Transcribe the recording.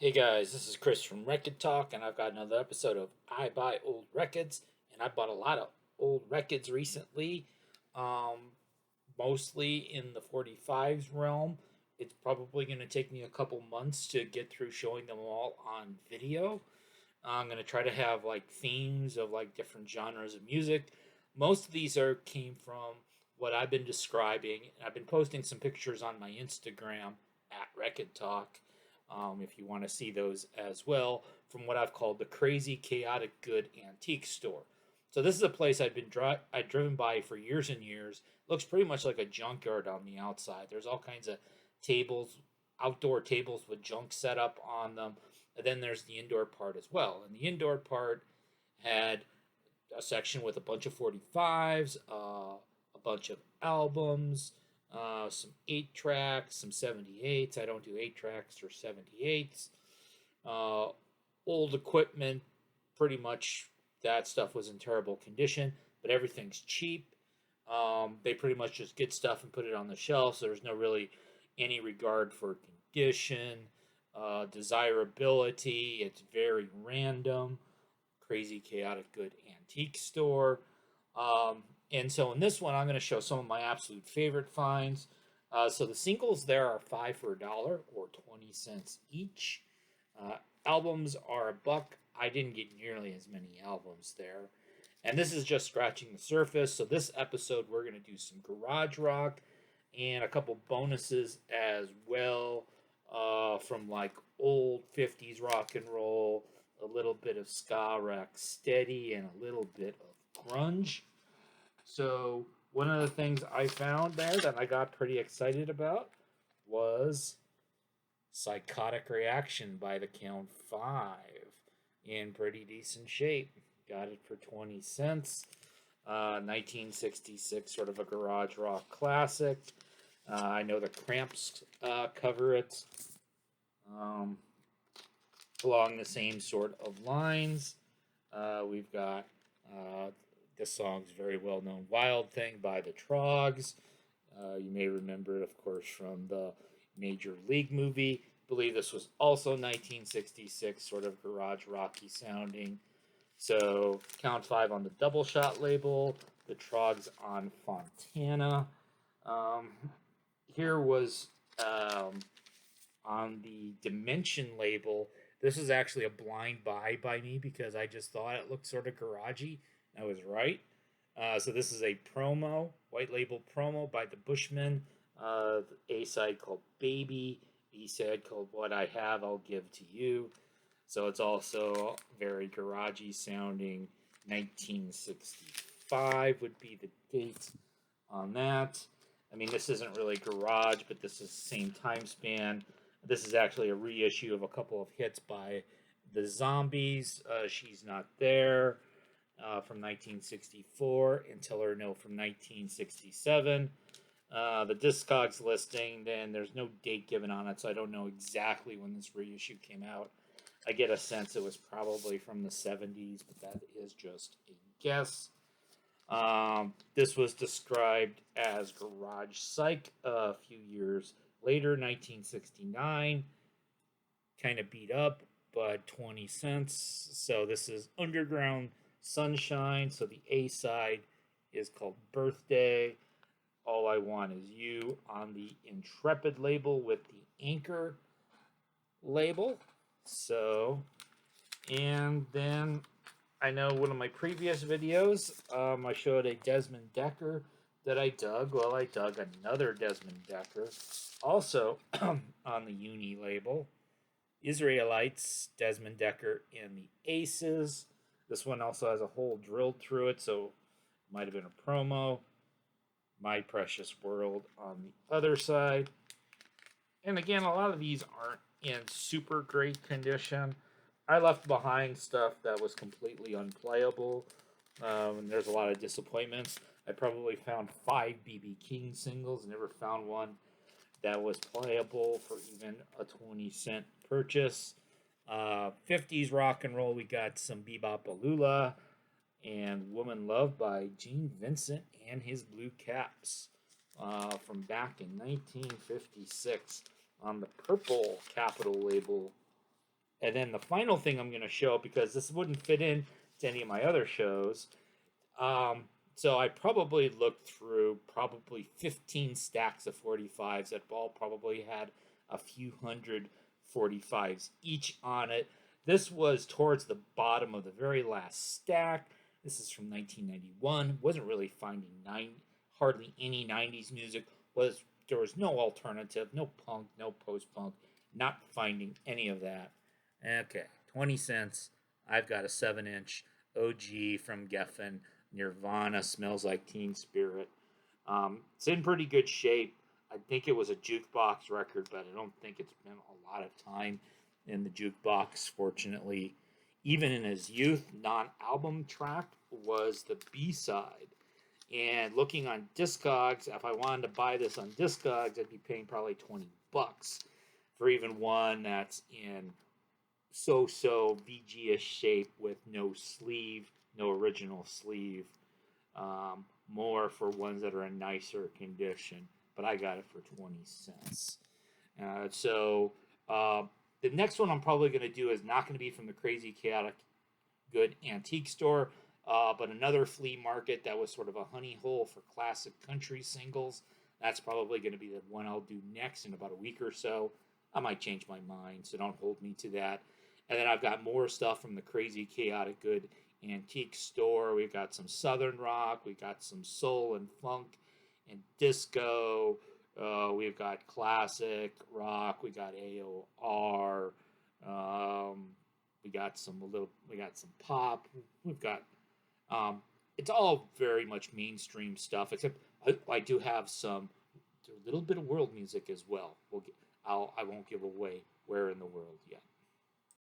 Hey guys, this is Chris from Rekkid Talk, and I've got another episode of I Buy Old Records, and I bought a lot of old records recently, um, mostly in the 45s realm. It's probably going to take me a couple months to get through showing them all on video. I'm going to try to have like themes of like different genres of music. Most of these are came from what I've been describing. I've been posting some pictures on my Instagram at Rekkid Talk, if you want to see those as well, from what I've called the Crazy Chaotic Good Antique Store. So this is a place I've driven by for years and years. Looks pretty much like a junkyard on the outside. There's all kinds of tables, outdoor tables with junk set up on them. And then there's the indoor part as well. And the indoor part had a section with a bunch of 45s, a bunch of albums, some 8 tracks, some 78s. I don't do 8 tracks or 78s. Uh, Old equipment, pretty much that stuff was in terrible condition, but everything's cheap. They pretty much just get stuff and put it on the shelf, so there's no really any regard for condition, desirability. It's very random. Crazy Chaotic Good Antique Store. And so in this one, I'm going to show some of my absolute favorite finds. So the singles there are 5 for $1 or 20 cents each. Uh, Albums are a buck. I didn't get nearly as many albums there. And this is just scratching the surface. So this episode, we're going to do some garage rock and a couple bonuses as well, from like old 50s rock and roll, a little bit of ska rock steady, and a little bit of grunge. So one of the things I found there that I got pretty excited about was Psychotic Reaction by the Count 5 in pretty decent shape. Got it for 20 cents. 1966, sort of a garage rock classic. I know the Cramps cover it um, along the same sort of lines. We've got this song's very well known Wild Thing by the Trogs. You may remember it, of course, from the Major League movie. I believe this was also 1966, sort of garage rocky sounding. So Count 5 on the Double Shot label, the Trogs on Fontana. Um, Here was on the Dimension label. This is actually a blind buy by me because I just thought it looked sort of garagey. I was right. So this is a promo, white label promo by the Bushmen. A side called Baby, B side called What I Have I'll Give to You. So it's also very garagey sounding. 1965 would be the date on that. I mean, this isn't really garage, but this is the same time span. This is actually a reissue of a couple of hits by the Zombies. She's Not There, from 1964, and Tell Her No from 1967. The Discogs listing, then there's no date given on it, so I don't know exactly when this reissue came out. I get a sense it was probably from the 70s, but that is just a guess. This was described as Garage Psych a few years later, 1969. Kind of beat up, but 20 cents. So this is Underground Sunshine. So the A side is called Birthday. All I Want Is You on the Intrepid label with the Anchor label. So, and then I know one of my previous videos, I showed a Desmond Decker that I dug. Well, I dug another Desmond Decker, also on the Uni label. Israelites, Desmond Decker, and the Aces. This one also has a hole drilled through it, so it might have been a promo. My Precious World on the other side. And again, a lot of these aren't in super great condition. I left behind stuff that was completely unplayable. And there's a lot of disappointments. I probably found 5 BB King singles, never found one that was playable for even a 20-cent purchase. 50s rock and roll, we got some Bebop Alula and Woman Love by Gene Vincent and his Blue Caps, from back in 1956 on the Purple Capitol label And then the final thing I'm going to show, because this wouldn't fit in to any of my other shows, so I probably looked through probably 15 stacks of 45s that all probably had a few hundred 45s each on it. This was towards the bottom of the very last stack. This is from 1991. Wasn't really finding hardly any 90s music. There was no alternative, no punk, no post-punk. Not finding any of that. Okay, 20 cents. I've got a 7-inch OG from Geffen. Nirvana, Smells Like Teen Spirit. It's in pretty good shape. I think it was a jukebox record, but I don't think it's been a lot of time in the jukebox, fortunately. Even in his youth, non-album track was the B-side. And looking on Discogs, if I wanted to buy this on Discogs, I'd be paying probably $20 for even one that's in so-so VG-ish shape with no sleeve, no original sleeve. More for ones that are in nicer condition, but I got it for 20 cents. The next one I'm probably going to do is not going to be from the Crazy Chaotic Good antique store, but another flea market that was sort of a honey hole for classic country singles. That's probably going to be the one I'll do next in about a week or so. I might change my mind, so don't hold me to that. And then I've got more stuff from the Crazy Chaotic Good antique store. We've got some southern rock. We've got some soul and funk and disco. We've got classic rock. We got AOR. We got some pop. We've got it's all very much mainstream stuff. Except I do have a little bit of world music as well. I won't give away where in the world yet.